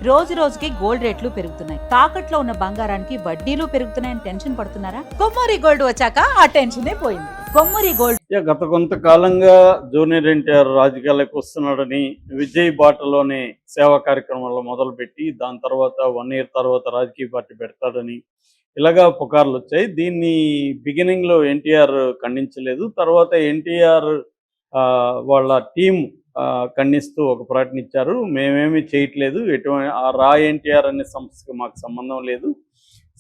రోజు రోజుకి గోల్డ్ రేట్లు పెరుగుతున్నాయి. తాకట్లో ఉన్న బంగారానికి వడ్డీలు పెరుగుతున్నాయని టెన్షన్ పడుతున్నారా? కొమ్మూరి గోల్డ్ వచ్చాక ఆ టెన్షనే పోయింది. కొమ్మూరి గోల్డ్ గత కొంతకాలంగా జూనియర్ ఎన్టీఆర్ రాజకీయాలకు వస్తున్నాడని విజయ్ బాటలోనే సేవా కార్యక్రమాలు మొదలుపెట్టి దాని తర్వాత 1 ఇయర్ తర్వాత రాజకీయ పార్టీ పెడతాడని ఇలాగా పుకార్లు వచ్చాయి. దీన్ని బిగినింగ్లో ఎన్టీఆర్ ఖండించలేదు. తర్వాత ఎన్టీఆర్ వాళ్ళ టీం ఖండిస్తూ ఒక ప్రకటన ఇచ్చారు. మేమేమీ చేయట్లేదు, ఎటువంటి ఆ రా ఎన్టీఆర్ అనే సంస్థకి మాకు సంబంధం లేదు.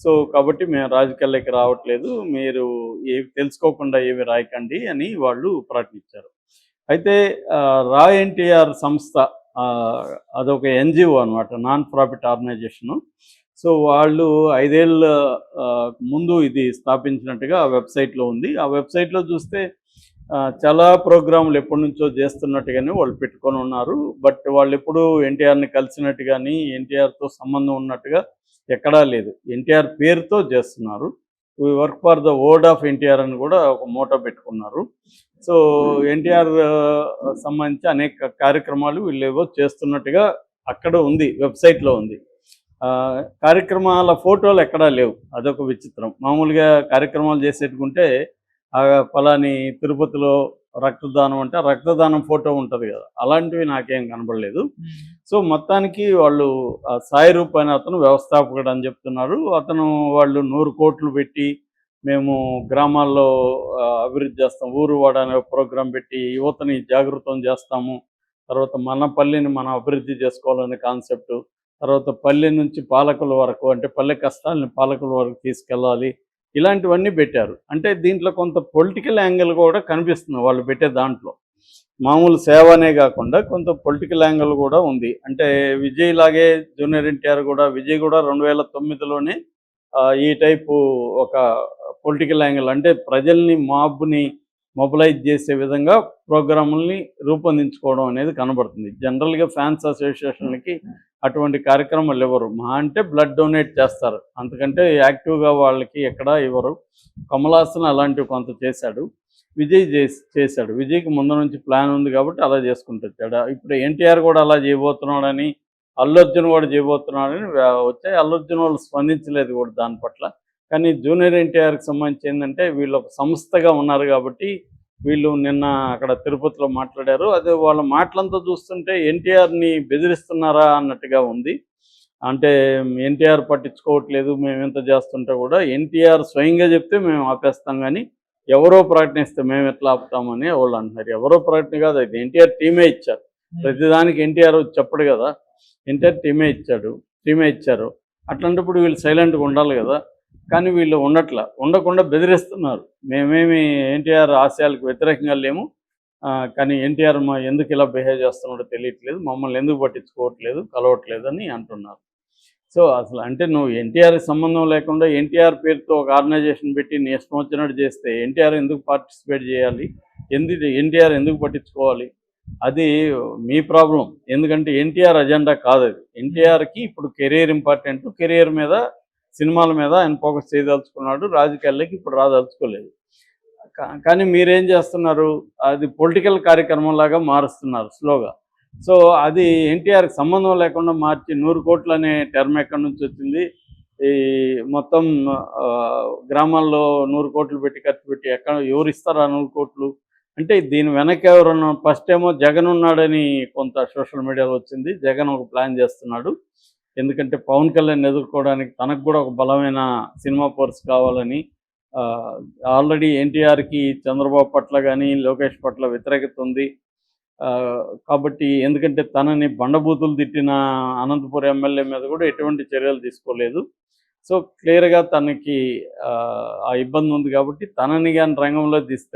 సో కాబట్టి మేము రాజకీయాల్లోకి రావట్లేదు, మీరు ఏవి తెలుసుకోకుండా ఏమి రాయకండి అని వాళ్ళు ప్రకటించారు. అయితే రా ఎన్టీఆర్ సంస్థ అదొక ఎన్జిఓ అనమాట, నాన్ ప్రాఫిట్ ఆర్గనైజేషను. సో వాళ్ళు 5 ఏళ్ళ ముందు ఇది స్థాపించినట్టుగా ఆ వెబ్సైట్లో ఉంది. ఆ వెబ్సైట్లో చూస్తే చాలా ప్రోగ్రాములు ఎప్పటి నుంచో చేస్తున్నట్టుగానే వాళ్ళు పెట్టుకొని ఉన్నారు. బట్ వాళ్ళు ఎప్పుడు ఎన్టీఆర్ని కలిసినట్టు కానీ ఎన్టీఆర్తో సంబంధం ఉన్నట్టుగా ఎక్కడా లేదు. ఎన్టీఆర్ పేరుతో చేస్తున్నారు. We work for the word of NTR అని కూడా ఒక మోటో పెట్టుకున్నారు. సో ఎన్టీఆర్ సంబంధించి అనేక కార్యక్రమాలు వీళ్ళు ఏవో చేస్తున్నట్టుగా అక్కడ ఉంది, వెబ్సైట్లో ఉంది. కార్యక్రమాల ఫోటోలు ఎక్కడా లేవు, అదొక విచిత్రం. మామూలుగా కార్యక్రమాలు చేసేట్టుకుంటే ఫలాని తిరుపతిలో రక్తదానం అంటే రక్తదానం ఫోటో ఉంటుంది కదా, అలాంటివి నాకేం కనబడలేదు. సో మొత్తానికి వాళ్ళు సాయి రూప్ అనే అతను వ్యవస్థాపకుడు అని చెప్తున్నారు. వాళ్ళు 100 కోట్లు పెట్టి మేము గ్రామాల్లో అభివృద్ధి చేస్తాం, ఊరు వాడ అనే ప్రోగ్రాం పెట్టి యువతని జాగృతం చేస్తాము, తర్వాత మన పల్లెని మనం అభివృద్ధి చేసుకోవాలనే కాన్సెప్టు, తర్వాత పల్లె నుంచి పాలకుల వరకు అంటే పల్లె కష్టాలని పాలకుల వరకు తీసుకెళ్ళాలి, ఇలాంటివన్నీ పెట్టారు. అంటే దీంట్లో కొంత పొలిటికల్ యాంగిల్ కూడా కనిపిస్తుంది వాళ్ళు పెట్టే దాంట్లో. మామూలు సేవనే కాకుండా కొంత పొలిటికల్ యాంగిల్ కూడా ఉంది. అంటే విజయ్ లాగే జూనియర్ ఎన్టీఆర్ కూడా, విజయ్ కూడా 2009లోనే ఈ టైపు ఒక పొలిటికల్ యాంగిల్ అంటే ప్రజల్ని మాబ్ని మొబిలైజ్ చేసే విధంగా ప్రోగ్రాముల్ని రూపొందించుకోవడం అనేది కనబడుతుంది. జనరల్గా ఫ్యాన్స్ అసోసియేషన్లకి అటువంటి కార్యక్రమాలు ఇవ్వరు, మా అంటే బ్లడ్ డొనేట్ చేస్తారు, అంతకంటే యాక్టివ్గా వాళ్ళకి ఎక్కడా ఇవ్వరు. కమల్ హాసన్ అలాంటివి కొంత చేశాడు, విజయ్ చేశాడు. విజయ్కి ముందు నుంచి ప్లాన్ ఉంది కాబట్టి అలా చేసుకుంటూ వచ్చాడు. ఇప్పుడు ఎన్టీఆర్ కూడా అలా చేయబోతున్నాడని, అల్లు అర్జున్ కూడా చేయబోతున్నాడని వచ్చాయి. అల్లు అర్జున్ వాళ్ళు స్పందించలేదు కూడా దాని పట్ల. కానీ జూనియర్ ఎన్టీఆర్కి సంబంధించి ఏంటంటే వీళ్ళు ఒక సంస్థగా ఉన్నారు కాబట్టి వీళ్ళు నిన్న అక్కడ తిరుపతిలో మాట్లాడారు. అదే వాళ్ళ మాటలంతా చూస్తుంటే ఎన్టీఆర్ని బెదిరిస్తున్నారా అన్నట్టుగా ఉంది. అంటే ఎన్టీఆర్ పట్టించుకోవట్లేదు, మేము ఎంత చేస్తుంటే కూడా ఎన్టీఆర్ స్వయంగా చెప్తే మేము ఆపేస్తాం, కానీ ఎవరో ప్రకటనిస్తే మేము ఎట్లా ఆపుతామని వాళ్ళు అంటున్నారు. ఎవరో ప్రకటన కాదు, అది ఎన్టీఆర్ టీమే ఇచ్చారు. ప్రతిదానికి ఎన్టీఆర్ చెప్పడు కదా, ఎన్టీఆర్ టీమే ఇచ్చారు. అట్లాంటప్పుడు వీళ్ళు సైలెంట్గా ఉండాలి కదా, కానీ వీళ్ళు ఉండకుండా బెదిరిస్తున్నారు. మేమేమి ఎన్టీఆర్ ఆశయాలకు వ్యతిరేకంగా లేము, కానీ ఎన్టీఆర్ ఎందుకు ఇలా బిహేవ్ చేస్తున్నాడో తెలియట్లేదు, మమ్మల్ని ఎందుకు పట్టించుకోవట్లేదు, కలవట్లేదు అని అంటున్నారు. సో అసలు అంటే నువ్వు ఎన్టీఆర్కి సంబంధం లేకుండా ఎన్టీఆర్ పేరుతో ఒక ఆర్గనైజేషన్ పెట్టి నీ ఇష్టం వచ్చినట్టు చేస్తే ఎన్టీఆర్ ఎందుకు పార్టిసిపేట్ చేయాలి, ఎన్టీఆర్ ఎందుకు పట్టించుకోవాలి? అది మీ ప్రాబ్లం. ఎందుకంటే ఎన్టీఆర్ అజెండా కాదు అది. ఎన్టీఆర్కి ఇప్పుడు కెరీర్ ఇంపార్టెంట్, కెరీర్ మీద సినిమాల మీద ఆయన ఫోకస్ చేయదలుచుకున్నాడు, రాజకీయాల్లోకి ఇప్పుడు రాదలుచుకోలేదు. కానీ మీరేం చేస్తున్నారు, అది పొలిటికల్ కార్యక్రమం లాగా మారుస్తున్నారు స్లోగా. సో అది ఎన్టీఆర్కి సంబంధం లేకుండా మార్చి 100 కోట్లు అనే టర్మ్ ఎక్కడి నుంచి వచ్చింది? ఈ మొత్తం గ్రామాల్లో 100 కోట్లు పెట్టి ఖర్చు పెట్టి ఎవరు ఇస్తారు ఆ 100 కోట్లు? అంటే దీని వెనక ఎవరన్నా, ఫస్ట్ ఏమో జగన్ ఉన్నాడని కొంత సోషల్ మీడియాలో వచ్చింది. జగన్ ఒక ప్లాన్ చేస్తున్నాడు, ఎందుకంటే పవన్ కళ్యాణ్ ఎదుర్కోవడానికి తనకు కూడా ఒక బలమైన సినిమా ఫోర్స్ కావాలని. ఆల్రెడీ ఎన్టీఆర్కి చంద్రబాబు పట్ల కానీ లోకేష్ పట్ల వ్యతిరేకత ఉంది కాబట్టి, ఎందుకంటే తనని బండబూతులు తిట్టిన అనంతపురం ఎమ్మెల్యే మీద కూడా ఎటువంటి చర్యలు తీసుకోలేదు. సో క్లియర్గా తనకి ఆ ఇబ్బంది ఉంది కాబట్టి తనని కానీ రంగంలో తీస్తే